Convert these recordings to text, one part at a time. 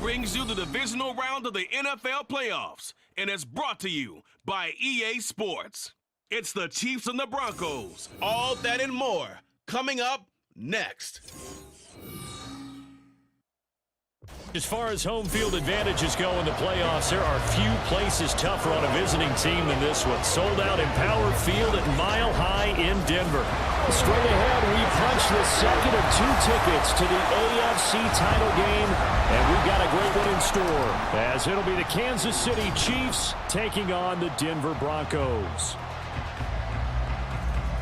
brings you the divisional round of the NFL playoffs, and it's brought to you by EA Sports. It's the Chiefs and the Broncos. All that and more coming up next. As far as home field advantages go in the playoffs, there are few places tougher on a visiting team than this one. Sold out Empower Field at Mile High in Denver. Straight ahead, we punch the second of 2 tickets to the AFC title game, and we've got a great one in store, as it'll be the Kansas City Chiefs taking on the Denver Broncos.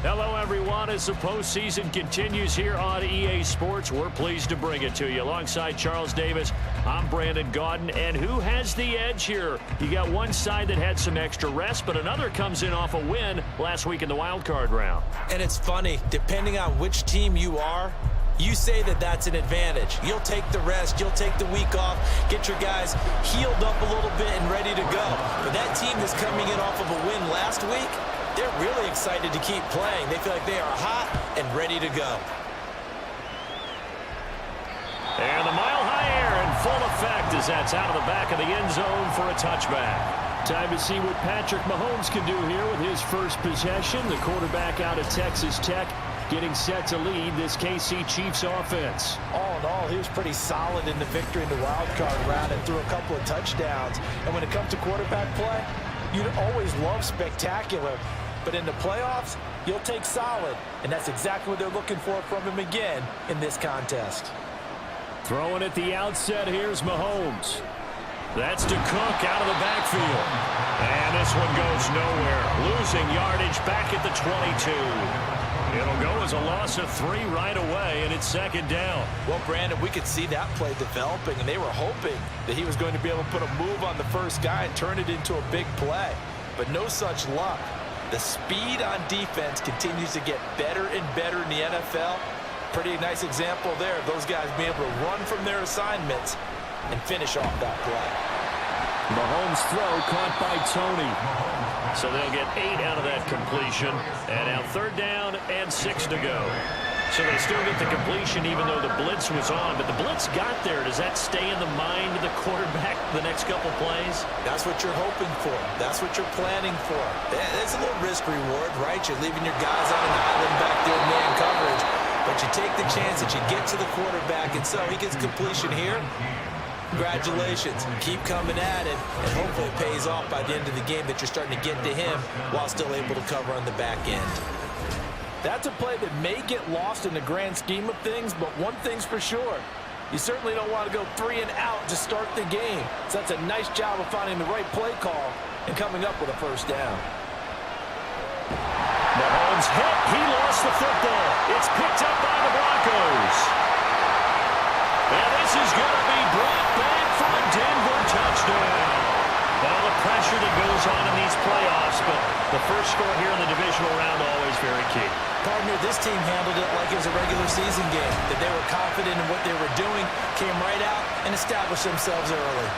Hello, everyone. As the postseason continues here on EA Sports, we're pleased to bring it to you. Alongside Charles Davis, I'm Brandon Gaudin. And who has the edge here? You got one side that had some extra rest, but another comes in off a win last week in the wild card round. And it's funny, depending on which team you are, you say that that's an advantage. You'll take the rest, you'll take the week off, get your guys healed up a little bit and ready to go. But that team that's coming in off of a win last week, they're really excited to keep playing. They feel like they are hot and ready to go. And the mile-high air in full effect as that's out of the back of the end zone for a touchback. Time to see what Patrick Mahomes can do here with his first possession. The quarterback out of Texas Tech getting set to lead this KC Chiefs offense. All in all, he was pretty solid in the victory in the wild card round and threw a couple of touchdowns. And when it comes to quarterback play, you'd always love spectacular. But in the playoffs, you'll take solid. And that's exactly what they're looking for from him again in this contest. Throwing at the outset, here's Mahomes. That's to Cook out of the backfield. And this one goes nowhere. Losing yardage back at the 22. It'll go as a loss of 3 right away, and it's second down. Well, Brandon, we could see that play developing, and they were hoping that he was going to be able to put a move on the first guy and turn it into a big play. But no such luck. The speed on defense continues to get better and better in the NFL. Pretty nice example there of those guys being able to run from their assignments and finish off that play. Mahomes' throw caught by Tony. So they'll get 8 out of that completion. And now third down and 6 to go. So they still get the completion even though the blitz was on. But the blitz got there. Does that stay in the mind of the quarterback the next couple plays? That's what you're hoping for. That's what you're planning for. It's a little risk-reward, right? You're leaving your guys on an island back there in man coverage. But you take the chance that you get to the quarterback. And so he gets completion here. Congratulations. Keep coming at it. And hopefully it pays off by the end of the game that you're starting to get to him while still able to cover on the back end. That's a play that may get lost in the grand scheme of things, but one thing's for sure. You certainly don't want to go 3 and out to start the game. So that's a nice job of finding the right play call and coming up with a first down. Mahomes hit. He lost the football. It's picked up by the Broncos. And this is going to be brought back for a Denver touchdown. Well, the pressure that goes on in these playoffs, but the first score here in the divisional round always very key. Partner, this team handled it like it was a regular season game, that they were confident in what they were doing, came right out and established themselves early.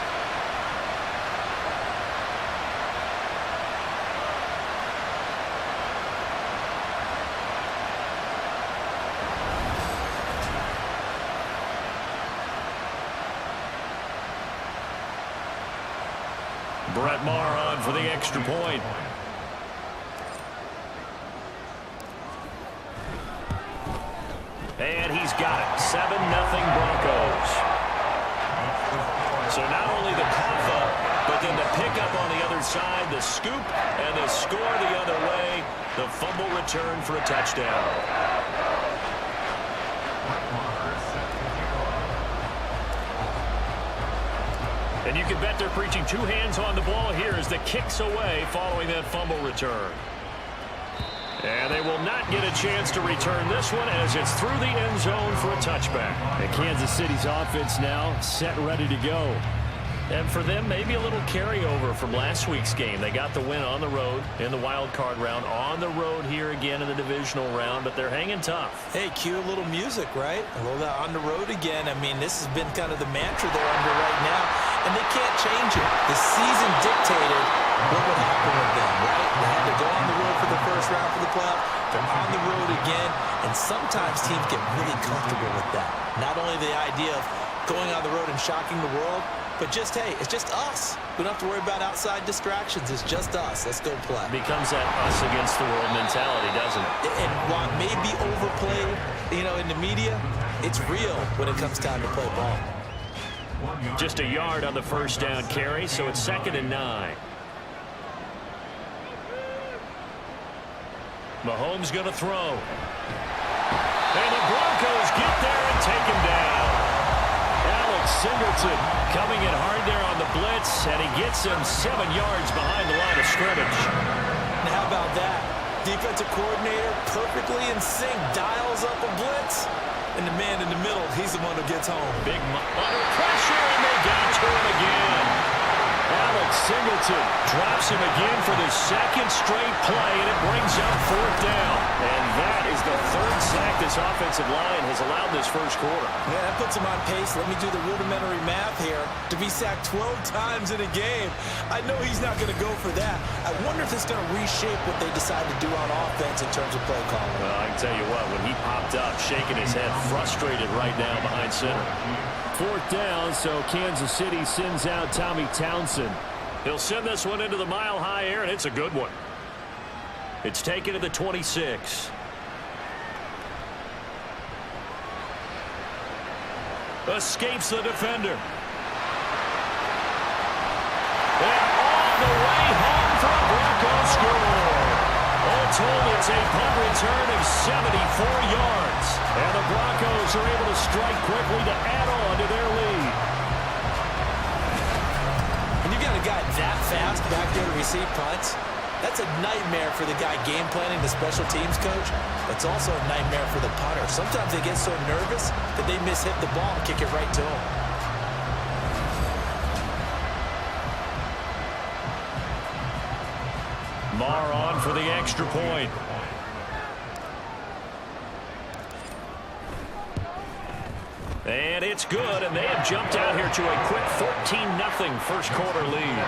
Brett Maher on for the extra point. And he's got it. 7-0 Broncos. So not only the cough up, but then the pickup on the other side, the scoop, and the score the other way. The fumble return for a touchdown. And you can bet they're preaching 2 hands on the ball here as the kick's away following that fumble return. And they will not get a chance to return this one as it's through the end zone for a touchback. And Kansas City's offense now set ready to go. And for them, maybe a little carryover from last week's game. They got the win on the road in the wild card round, on the road here again in the divisional round, but they're hanging tough. Hey, cue a little music, right? A little on the road again. I mean, this has been kind of the mantra they're under right now, and they can't change it. The season dictated what would happen with them, right? They had to go on the road for the first round for the playoff. They're on the road again, and sometimes teams get really comfortable with that. Not only the idea of going on the road and shocking the world. But just, hey, it's just us. We don't have to worry about outside distractions. It's just us. Let's go play. Becomes that us against the world mentality, doesn't it? And while it may be overplayed, in the media, it's real when it comes time to play ball. Just a yard on the first down carry, so it's 2nd and 9. Mahomes going to throw. And the Broncos get there and take him down. Singleton coming in hard there on the blitz, and he gets him 7 yards behind the line of scrimmage. Now how about that? Defensive coordinator perfectly in sync, dials up a blitz, and the man in the middle, he's the one who gets home. Big under pressure, and they got to him again. Singleton drops him again for the 2nd straight play, and it brings up 4th down. And that is the 3rd sack this offensive line has allowed this first quarter. Yeah, that puts him on pace. Let me do the rudimentary math here. To be sacked 12 times in a game, I know he's not going to go for that. I wonder if it's going to reshape what they decide to do on offense in terms of play calling. Well, I can tell you what, when he popped up, shaking his head, frustrated right now behind center. 4th down, so Kansas City sends out Tommy Townsend. He'll send this one into the mile-high air, and it's a good one. It's taken to the 26. Escapes the defender. And all the way home for a Broncos score. All told, it's a punt return of 74 yards. And the Broncos are able to strike quickly to add on to their lead. When you got a guy that fast back there to receive punts, that's a nightmare for the guy game planning, the special teams coach. It's also a nightmare for the punter. Sometimes they get so nervous that they mishit the ball and kick it right to him. Marr on for the extra point. And it's good, and they have jumped out here to a quick 14-0 first quarter lead.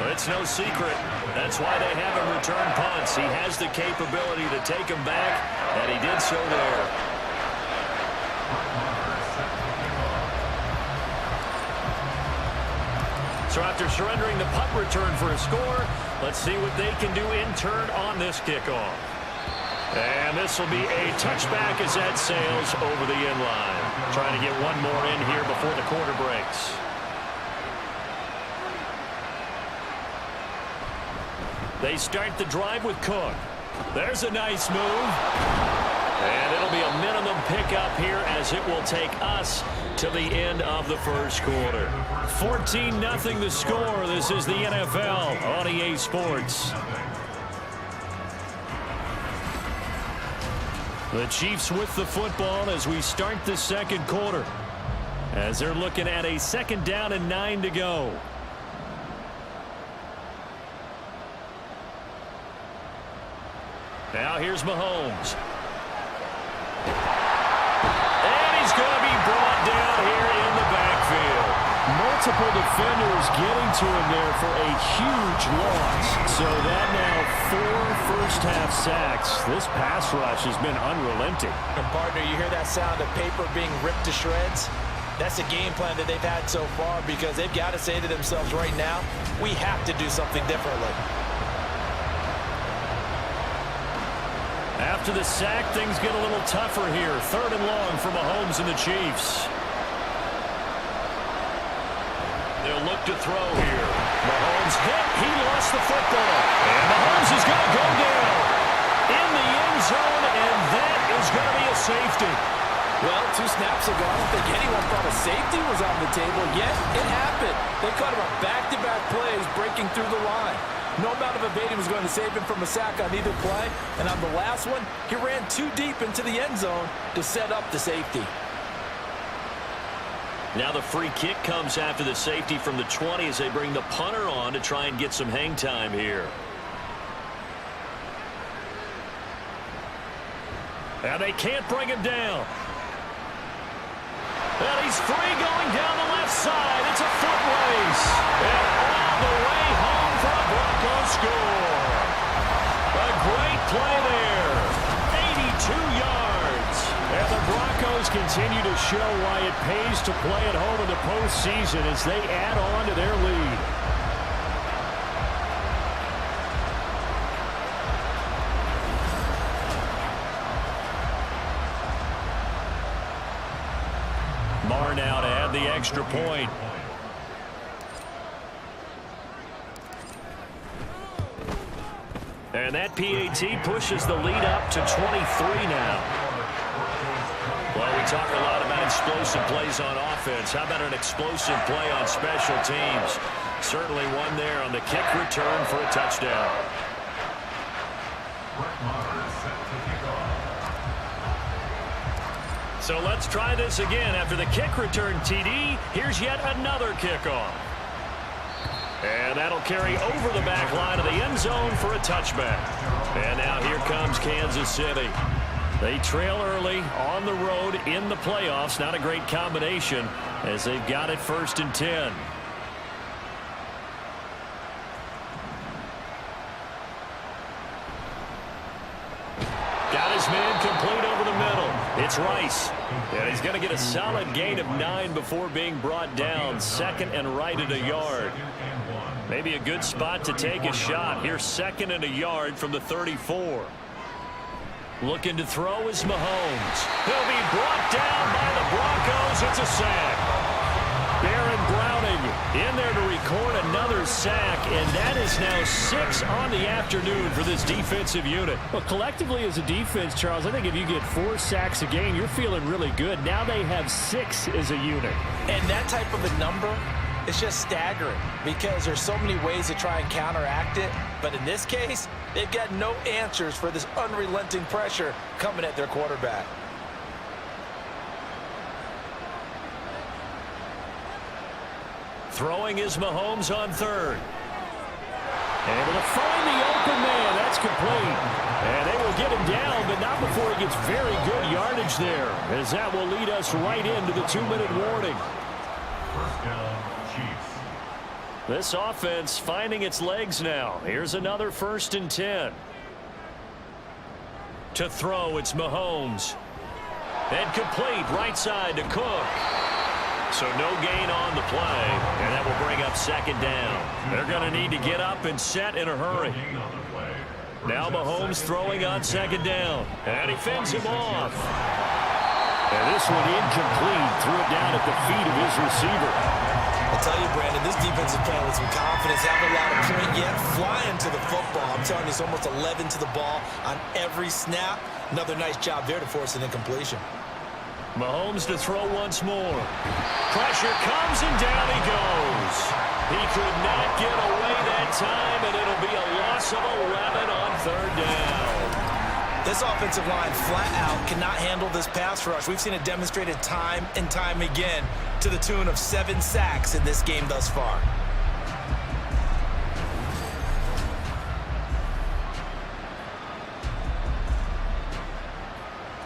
Well, it's no secret. That's why they have him return punts. He has the capability to take them back, and he did so there. So after surrendering the punt return for a score, let's see what they can do in turn on this kickoff. And this will be a touchback as that sails over the end line. Trying to get one more in here before the quarter breaks. They start the drive with Cook. There's a nice move. And it'll be a minimum pickup here as it will take us to the end of the first quarter. 14-0 the score. This is the NFL on EA Sports. The Chiefs with the football as we start the second quarter. As they're looking at a 2nd down and 9 to go. Now here's Mahomes. And he's going to be brought down here in the backfield. Multiple defenders getting to him there for a huge loss. So that now 4 first-half sacks. This pass rush has been unrelenting. And partner, you hear that sound of paper being ripped to shreds? That's a game plan that they've had so far because they've got to say to themselves right now, we have to do something differently. After the sack, things get a little tougher here. 3rd and long for Mahomes and the Chiefs. They'll look to throw here. Mahomes hit. He lost the football. And Mahomes is going to go down in the end zone, and that is going to be a safety. Well, 2 snaps ago, I don't think anyone thought a safety was on the table, yet it happened. They caught him on back-to-back plays breaking through the line. No amount of evading was going to save him from a sack on either play, and on the last one, he ran too deep into the end zone to set up the safety. Now the free kick comes after the safety from the 20 as they bring the punter on to try and get some hang time here. And they can't bring him down. And he's free going down the left side. It's a foot race. And all the way home for a Broncos score. A great play there. 82 yards. And the Broncos continue to show why it pays to play at home in the postseason as they add on to their lead. Marr now to add the extra point. And that PAT pushes the lead up to 23 now. Well, we talk a lot about explosive plays on offense. How about an explosive play on special teams? Certainly one there on the kick return for a touchdown. So let's try this again. After the kick return TD, here's yet another kickoff. And that'll carry over the back line of the end zone for a touchback. And now here comes Kansas City. They trail early on the road in the playoffs. Not a great combination as they've got it 1st and 10. Got his man complete over the middle. It's Rice. And he's going to get a solid gain of 9 before being brought down. 2nd and right at a yard. Maybe a good spot to take a shot. Here's 2nd and a yard from the 34. Looking to throw is Mahomes. He'll be brought down by the Broncos. It's a sack. Baron Browning in there to record another sack, and that is now 6 on the afternoon for this defensive unit. Well, collectively as a defense, Charles, I think if you get 4 sacks a game, you're feeling really good. Now they have 6 as a unit. And that type of a number, it's just staggering because there's so many ways to try and counteract it. But in this case, they've got no answers for this unrelenting pressure coming at their quarterback. Throwing is Mahomes on 3rd. Able to find the open man. That's complete. And they will get him down, but not before he gets very good yardage there, as that will lead us right into the 2-minute warning. First down, Chiefs. This offense finding its legs now. Here's another 1st and 10. To throw, it's Mahomes. And complete, right side to Cook. So no gain on the play, and that will bring up 2nd down. They're going to need to get up and set in a hurry. Now Mahomes throwing on 2nd down, and he fends him off. And this one incomplete. Threw it down at the feet of his receiver. I'll tell you, Brandon, this defense is playing with some confidence. Haven't allowed a point yet. Flying to the football. I'm telling you, it's almost 11 to the ball on every snap. Another nice job there to force an incompletion. Mahomes to throw once more. Pressure comes, and down he goes. He could not get away that time, and it'll be a loss of 11 on 3rd down. This offensive line flat out cannot handle this pass rush. We've seen it demonstrated time and time again to the tune of 7 sacks in this game thus far.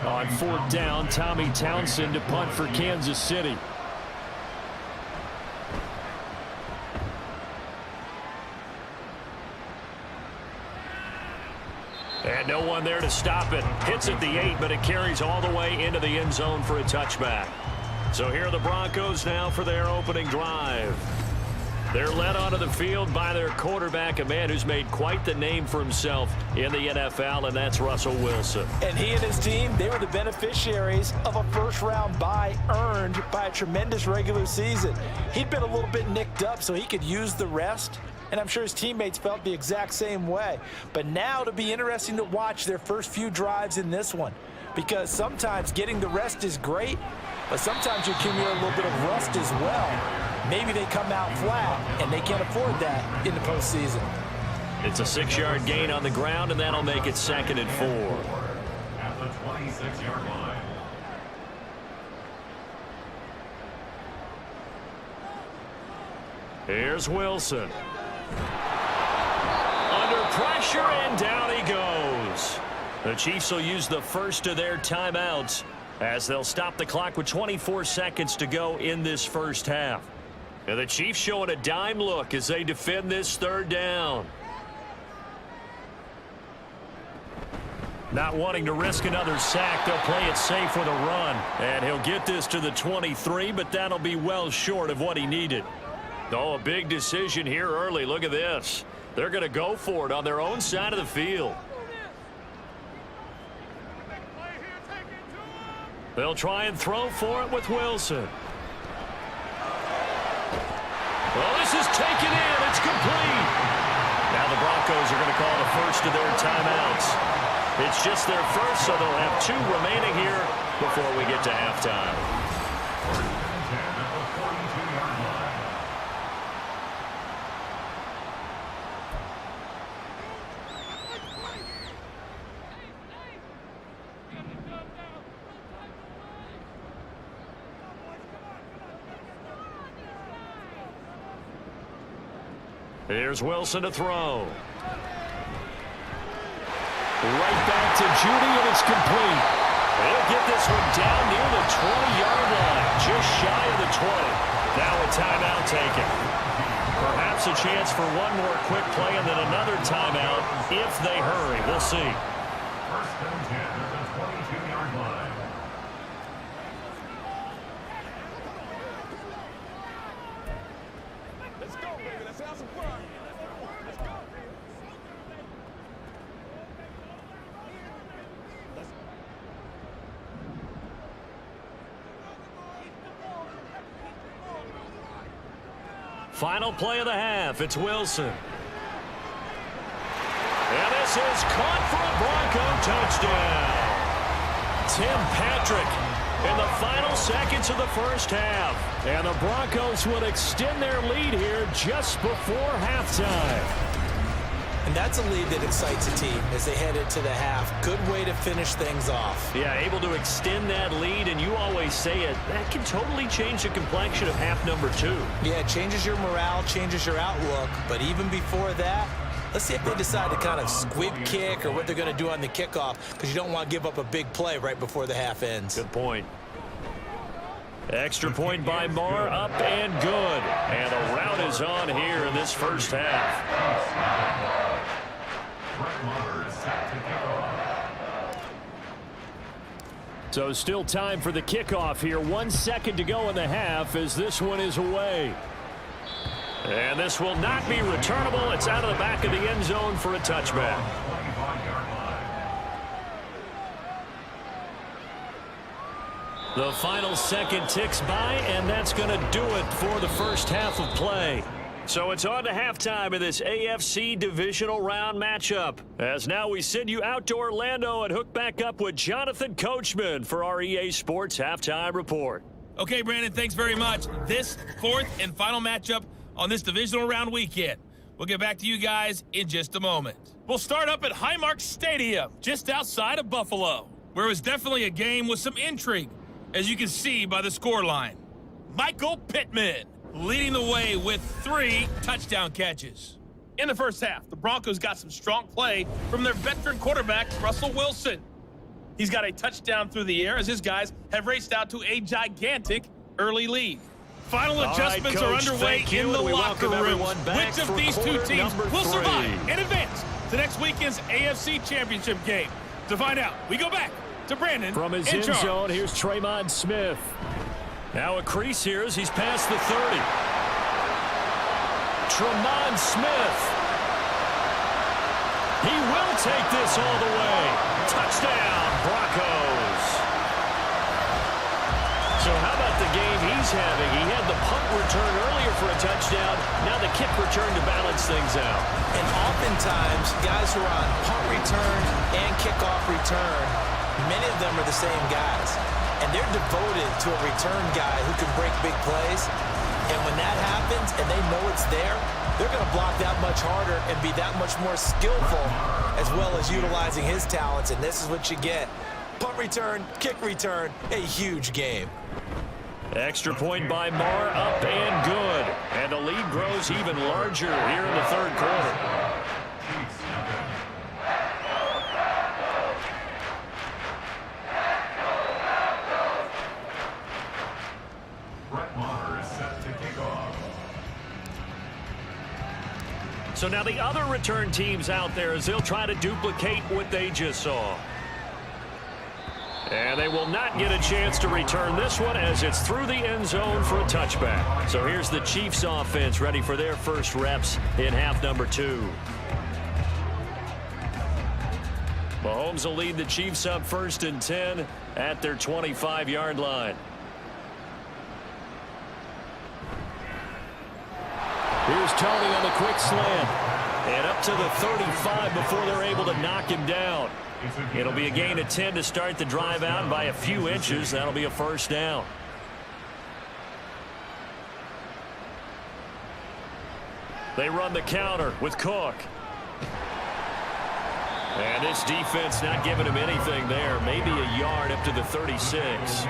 On 4th down, Tommy Townsend to punt for Kansas City. And no one there to stop it. Hits at the 8, but it carries all the way into the end zone for a touchback. So here are the Broncos now for their opening drive. They're led onto the field by their quarterback, a man who's made quite the name for himself in the NFL, and that's Russell Wilson. And he and his team, they were the beneficiaries of a first-round bye earned by a tremendous regular season. He'd been a little bit nicked up, so he could use the rest, and I'm sure his teammates felt the exact same way. But now it'll be interesting to watch their first few drives in this one, because sometimes getting the rest is great, but sometimes you accumulate a little bit of rust as well. Maybe they come out flat, and they can't afford that in the postseason. It's a 6-yard gain on the ground, and that'll make it 2nd and 4. At the 26-yard line. Here's Wilson. Under pressure, and down he goes. The Chiefs will use the first of their timeouts as they'll stop the clock with 24 seconds to go in this first half. And the Chiefs showing a dime look as they defend this 3rd down. Not wanting to risk another sack, they'll play it safe with a run. And he'll get this to the 23, but that'll be well short of what he needed. Oh, a big decision here early. Look at this. They're going to go for it on their own side of the field. They'll try and throw for it with Wilson. Well, this is taken in. It's complete. Now the Broncos are going to call the first of their timeouts. It's just their first, so they'll have 2 remaining here before we get to halftime. Here's Wilson to throw. Right back to Judy, and it's complete. They'll get this one down near the 20-yard line, just shy of the 20. Now a timeout taken. Perhaps a chance for one more quick play and then another timeout if they hurry. We'll see. First and 10 at the 22-yard line. Let's go, baby. Let's have some fun. Let's go. Final play of the half. It's Wilson. And this is caught for a Bronco touchdown. Tim Patrick in the final seconds of the first half. And the Broncos would extend their lead here just before halftime. And that's a lead that excites a team as they head into the half. Good way to finish things off. Yeah, able to extend that lead, and you always say it, that can totally change the complexion of half number 2. Yeah, it changes your morale, changes your outlook. But even before that, let's see if they decide to kind of squib kick or what they're going to do on the kickoff, because you don't want to give up a big play right before the half ends. Good point. Extra point by Marr, up and good. And a rout is on here in this first half. So still time for the kickoff here. 1 second to go in the half as this one is away. And this will not be returnable. It's out of the back of the end zone for a touchback. The final second ticks by, and that's going to do it for the first half of play. So it's on to halftime of this AFC divisional round matchup. As now we send you out to Orlando and hook back up with Jonathan Coachman for our EA Sports Halftime Report. Okay, Brandon, thanks very much. This 4th and final matchup on this divisional round weekend. We'll get back to you guys in just a moment. We'll start up at Highmark Stadium, just outside of Buffalo, where it was definitely a game with some intrigue, as you can see by the scoreline. Michael Pittman leading the way with 3 touchdown catches. In the first half, the Broncos got some strong play from their veteran quarterback, Russell Wilson. He's got a touchdown through the air as his guys have raced out to a gigantic early lead. Final adjustments are underway in the locker room. Which of these 2 teams will survive and advance to next weekend's AFC Championship game? To find out, we go back to Brandon from his end zone. Here's Tremon Smith. Now a crease here as he's past the 30. Tremon Smith. He will take this all the way. Touchdown, Broncos. So how about the game he's having? He had the punt return earlier for a touchdown. Now the kick return to balance things out. And oftentimes, guys who are on punt return and kickoff return, many of them are the same guys. And they're devoted to a return guy who can break big plays. And when that happens and they know it's there, they're going to block that much harder and be that much more skillful, as well as utilizing his talents. And this is what you get. Punt return, kick return, a huge game. Extra point by Marr, up and good. And the lead grows even larger here in the third quarter. So now the other return teams out there as they'll try to duplicate what they just saw. And they will not get a chance to return this one as it's through the end zone for a touchback. So here's the Chiefs offense ready for their first reps in half number 2. Mahomes will lead the Chiefs up 1st and 10 at their 25-yard line. Here's Tony on the quick slant. And up to the 35 before they're able to knock him down. It'll be a gain of 10 to start the drive out by a few inches. That'll be a first down. They run the counter with Cook. And this defense not giving him anything there. Maybe a yard up to the 36.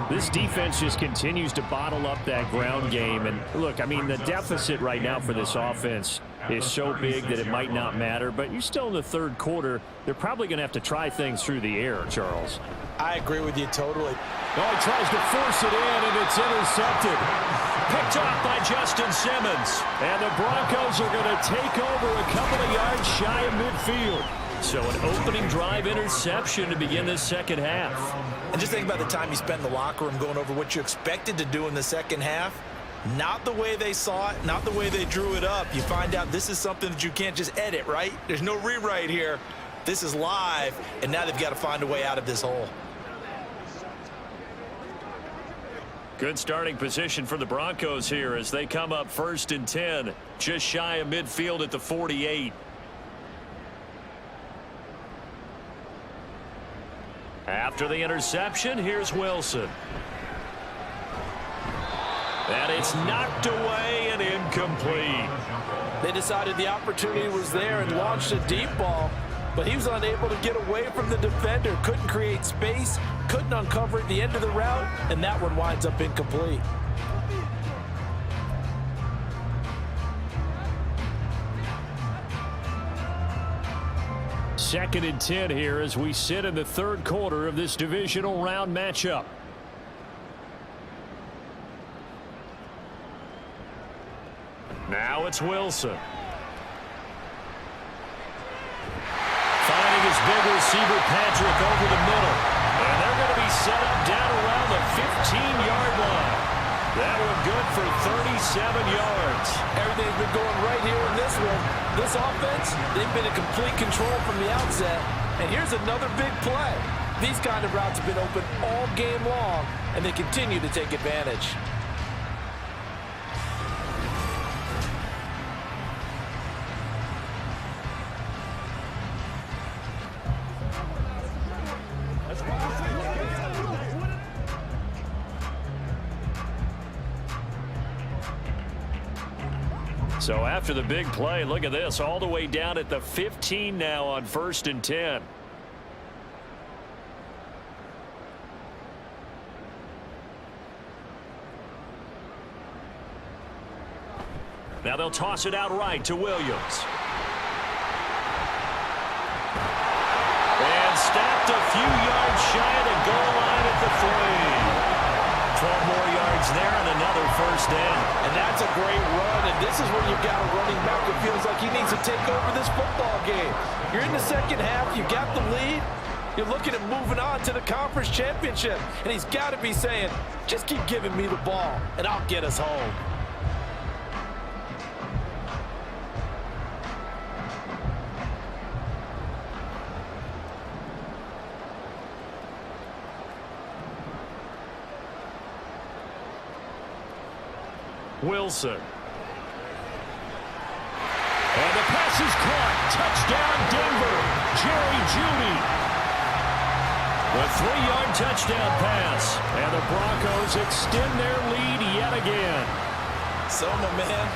This defense just continues to bottle up that ground game. And look, I mean, the deficit right now for this offense is so big that it might not matter. But you're still in the third quarter. They're probably going to have to try things through the air, Charles. I agree with you totally. Oh, he tries to force it in, and it's intercepted. Picked off by Justin Simmons. And the Broncos are going to take over a couple of yards shy of midfield. So an opening drive interception to begin this second half. And just think about the time you spent in the locker room going over what you expected to do in the second half. Not the way they saw it, not the way they drew it up. You find out this is something that you can't just edit, right? There's no rewrite here. This is live, and now they've got to find a way out of this hole. Good starting position for the Broncos here as they come up 1st and 10, just shy of midfield at the 48. After the interception, here's Wilson. And it's knocked away and incomplete. They decided the opportunity was there and launched a deep ball, but he was unable to get away from the defender, couldn't create space, couldn't uncover at the end of the route, and that one winds up incomplete. Second and 10 here as we sit in the third quarter of this divisional round matchup. Now it's Wilson. Finding his big receiver Patrick over the middle. And they're going to be set up down around the 15-yard line. That one good for 37 yards. Everything's been going right here in this one. This offense, they've been in complete control from the outset. And here's another big play. These kind of routes have been open all game long, and they continue to take advantage. So after the big play, look at this, all the way down at the 15 now on 1st and 10. Now they'll toss it out right to Williams. And stopped a few yards shy of the goal line at the 3. 12 more yards there and another first down. And that's a great run, and this is when you've got a running back who feels like he needs to take over this football game. You're in the second half, you got the lead, you're looking at moving on to the conference championship, and he's got to be saying, just keep giving me the ball, and I'll get us home. Wilson. And the pass is caught. Touchdown, Denver. Jerry Jeudy. The 3-yard touchdown pass. And the Broncos extend their lead yet again. So, my man,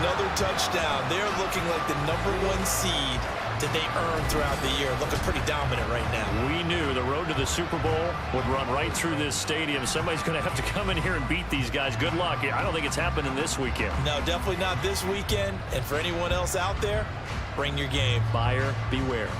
another touchdown. They're looking like the #1 seed that they earned throughout the year. Looking pretty dominant right now. We knew the road to the Super Bowl would run right through this stadium. Somebody's going to have to come in here and beat these guys. Good luck. I don't think it's happening this weekend. No, definitely not this weekend. And for anyone else out there, bring your game. Buyer beware.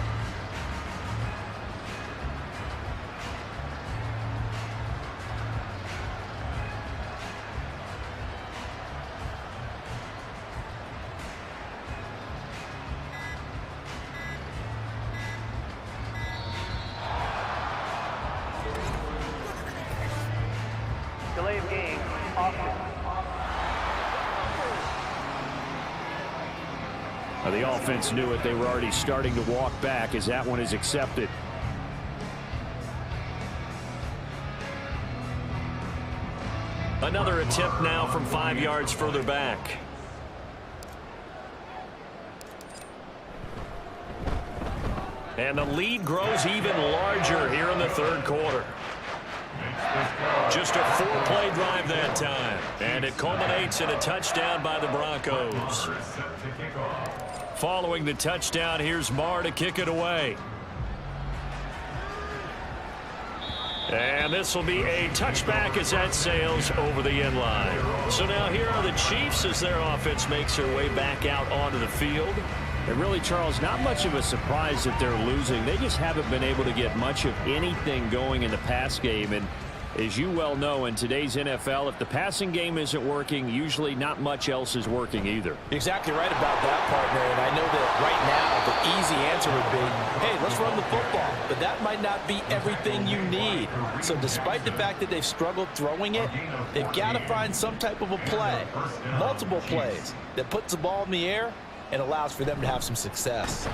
The offense knew it. They were already starting to walk back as that one is accepted. Another attempt now from 5 yards further back. And the lead grows even larger here in the third quarter. Just a 4-play drive that time. And it culminates in a touchdown by the Broncos. Following the touchdown, here's Marr to kick it away. And this will be a touchback as that sails over the end line. So now here are the Chiefs as their offense makes their way back out onto the field. And really, Charles, not much of a surprise that they're losing. They just haven't been able to get much of anything going in the pass game. And as you well know, in today's NFL, if the passing game isn't working, usually not much else is working either. You're exactly right about that, partner. And I know that right now the easy answer would be, hey, let's run the football. But that might not be everything you need. So despite the fact that they've struggled throwing it, they've got to find some type of a play, multiple plays, that puts the ball in the air and allows for them to have some success.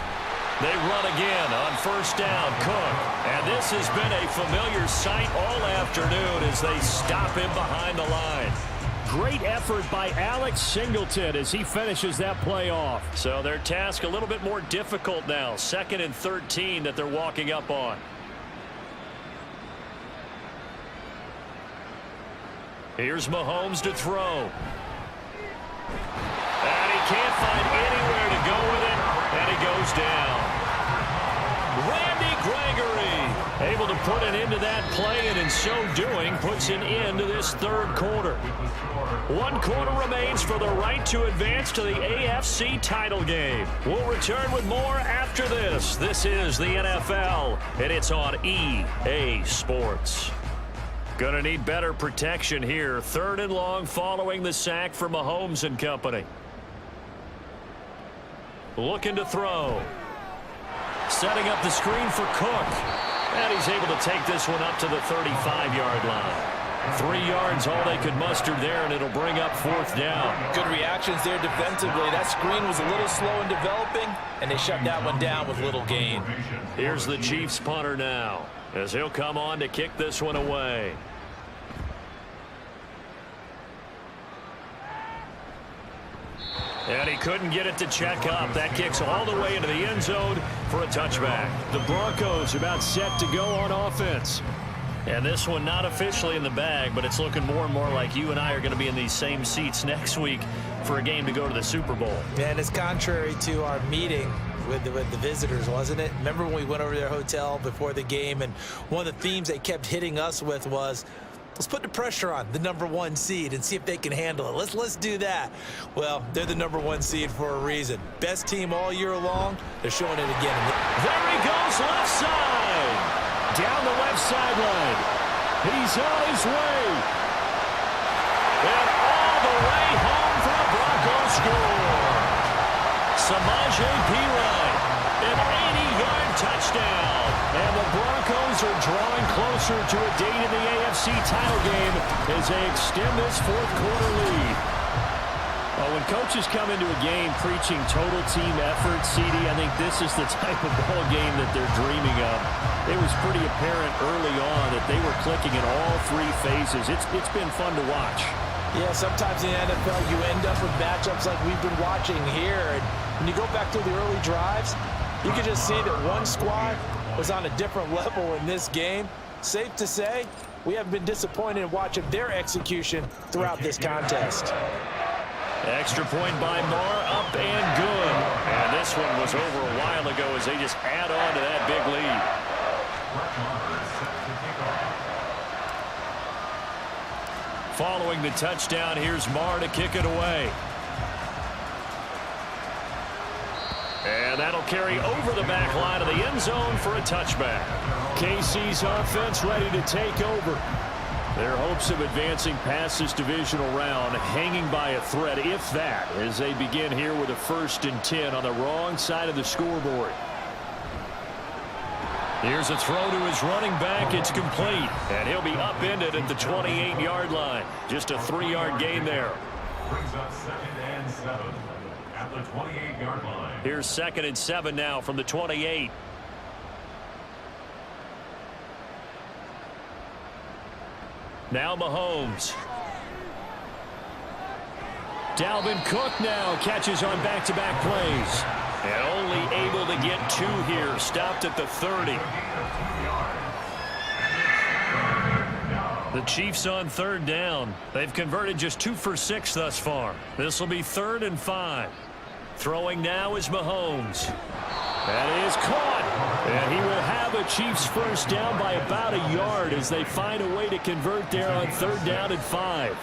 They run again on first down. Cook. And this has been a familiar sight all afternoon as they stop him behind the line. Great effort by Alex Singleton as he finishes that play off. So their task a little bit more difficult now. 2nd and 13 that they're walking up on. Here's Mahomes to throw. And he can't find anywhere to go with it, and he goes down. Randy Gregory able to put an end to that play, and in so doing puts an end to this third quarter. 1 quarter remains for the right to advance to the AFC title game. We'll return with more after this. This is the NFL, and it's on EA Sports. Gonna need better protection here. 3rd and long following the sack for Mahomes and company. Looking to throw. Setting up the screen for Cook. And he's able to take this one up to the 35-yard line. 3 yards all they could muster there, and it'll bring up 4th down. Good reactions there defensively. That screen was a little slow in developing, and they shut that one down with little gain. Here's the Chiefs punter now, as he'll come on to kick this one away. And he couldn't get it to check up. That kicks all the way into the end zone for a touchback. The Broncos about set to go on offense. And this one not officially in the bag, but it's looking more and more like you and I are going to be in these same seats next week for a game to go to the Super Bowl. And it's contrary to our meeting with the visitors, wasn't it? Remember when we went over to their hotel before the game, and one of the themes they kept hitting us with was, let's put the pressure on the #1 seed and see if they can handle it. Let's do that. Well, they're the #1 seed for a reason. Best team all year long. They're showing it again. There he goes, left side. Down the left sideline. He's on his way. And all the way home for the Broncos score. Samaje Perine, an 80-yard touchdown. And the Broncos are drawing closer to a date in the AFC title game as they extend this 4th quarter lead. Well, when coaches come into a game preaching total team effort, CD, I think this is the type of ball game that they're dreaming of. It was pretty apparent early on that they were clicking in all 3 phases. It's been fun to watch. Yeah, sometimes in the NFL you end up with matchups like we've been watching here. And when you go back to the early drives, you can just see that one squad was on a different level in this game. Safe to say, we have been disappointed in watching their execution throughout this contest. Extra point by Marr, up and good. And this one was over a while ago as they just add on to that big lead. Following the touchdown, here's Marr to kick it away. And that'll carry over the back line of the end zone for a touchback. KC's offense ready to take over. Their hopes of advancing past this divisional round hanging by a thread, if that, as they begin here with a 1st and 10 on the wrong side of the scoreboard. Here's a throw to his running back. It's complete. And he'll be upended at the 28-yard line. Just a 3-yard gain there. Brings up 2nd and 7 at the 28-yard line. Here's 2nd and 7 now from the 28. Now Mahomes. Dalvin Cook now catches on back-to-back plays. And only able to get 2 here. Stopped at the 30. The Chiefs on 3rd down. They've converted just 2 for 6 thus far. This will be 3rd and 5. Throwing now is Mahomes. That is caught. And he will have a Chiefs first down by about a yard as they find a way to convert there on 3rd down and 5.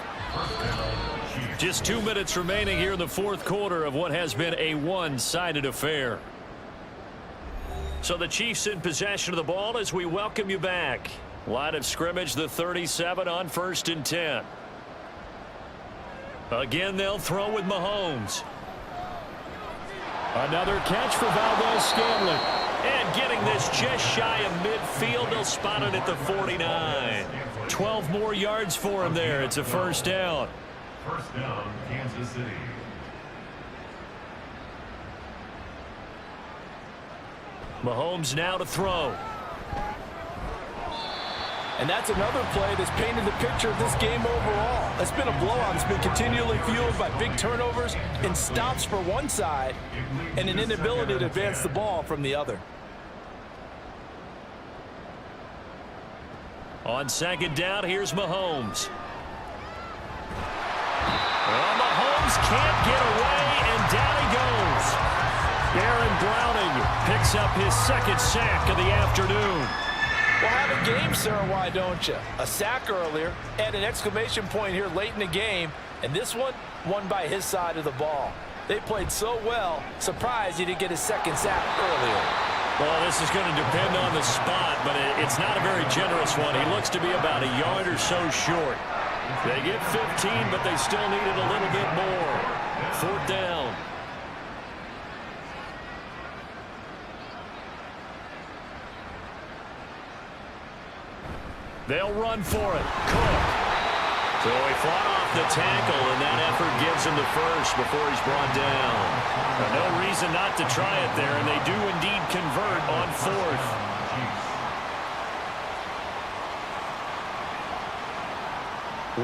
Just 2 minutes remaining here in the 4th quarter of what has been a one-sided affair. So the Chiefs in possession of the ball as we welcome you back. Line of scrimmage, the 37 on 1st and 10. Again, they'll throw with Mahomes. Another catch for Valdez-Scantling. And getting this just shy of midfield, they'll spot it at the 49. 12 more yards for him there. It's a first down. First down, Kansas City. Mahomes now to throw. And that's another play that's painted the picture of this game overall. It's been a blowout that's been continually fueled by big turnovers and stops for one side and an inability to advance the ball from the other. On 2nd down, here's Mahomes. Well, Mahomes can't get away, and down he goes. Aaron Browning picks up his 2nd sack of the afternoon. Well, have a game, sir, why don't you? A sack earlier and an exclamation point here late in the game, and this one won by his side of the ball. They played so well, surprised he didn't get his 2nd sack earlier. Well, this is going to depend on the spot, but it's not a very generous one. He looks to be about a yard or so short. They get 15, but they still needed a little bit more. 4th down. They'll run for it. Cook. So he fought off the tackle, and that effort gives him the first before he's brought down. No reason not to try it there, and they do indeed convert on 4th.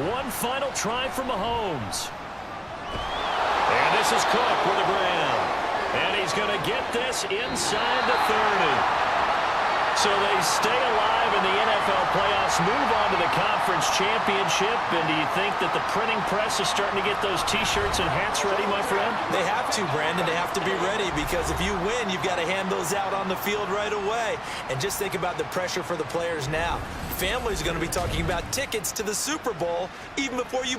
One final try for Mahomes. And this is Cook with the ground. And he's going to get this inside the 30. So they stay alive in the NFL playoffs, move on to the conference championship. And do you think that the printing press is starting to get those T-shirts and hats ready, my friend? They have to, Brandon. They have to be ready because if you win, you've got to hand those out on the field right away. And just think about the pressure for the players now. Families are going to be talking about tickets to the Super Bowl even before you